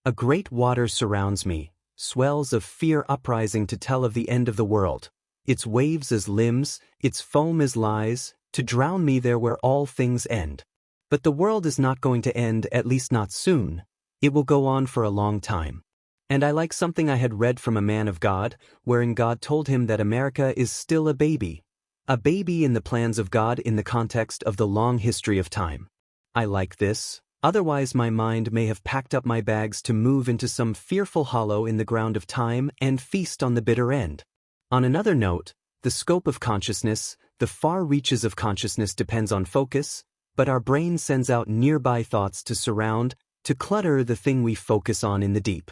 A great water surrounds me, swells of fear uprising to tell of the end of the world. Its waves as limbs, its foam as lies, to drown me there where all things end. But the world is not going to end, at least not soon. It will go on for a long time. And I like something I had read from a man of God, wherein God told him that America is still a baby in the plans of God in the context of the long history of time. I like this, otherwise my mind may have packed up my bags to move into some fearful hollow in the ground of time and feast on the bitter end. On another note, the scope of consciousness, the far reaches of consciousness depends on focus, but our brain sends out nearby thoughts to surround, to clutter the thing we focus on in the deep.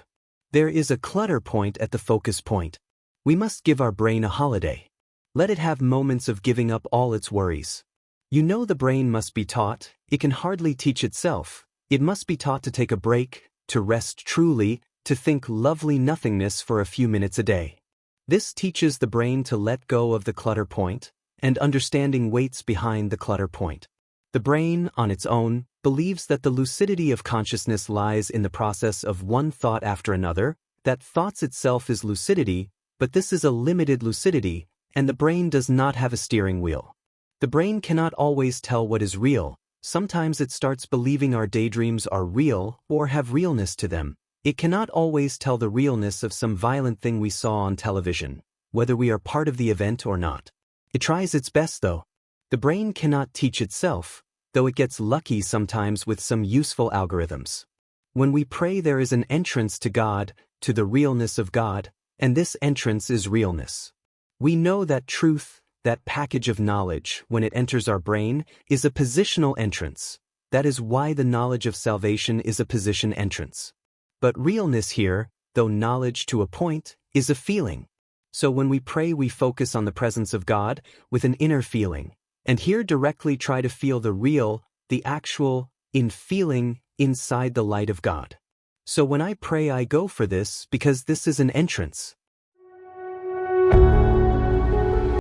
There is a clutter point at the focus point. We must give our brain a holiday. Let it have moments of giving up all its worries. You know the brain must be taught, it can hardly teach itself. It must be taught to take a break, to rest truly, to think lovely nothingness for a few minutes a day. This teaches the brain to let go of the clutter point, and understanding waits behind the clutter point. The brain, on its own, believes that the lucidity of consciousness lies in the process of one thought after another, that thoughts itself is lucidity, but this is a limited lucidity, and the brain does not have a steering wheel. The brain cannot always tell what is real. Sometimes it starts believing our daydreams are real or have realness to them. It cannot always tell the realness of some violent thing we saw on television, whether we are part of the event or not. It tries its best though. The brain cannot teach itself, though it gets lucky sometimes with some useful algorithms. When we pray, there is an entrance to God, to the realness of God, and this entrance is realness. We know that truth, that package of knowledge, when it enters our brain, is a positional entrance. That is why the knowledge of salvation is a position entrance. But realness here, though knowledge to a point, is a feeling. So when we pray, we focus on the presence of God with an inner feeling. And here directly try to feel the real, the actual, in feeling, inside the light of God. So when I pray, I go for this because this is an entrance.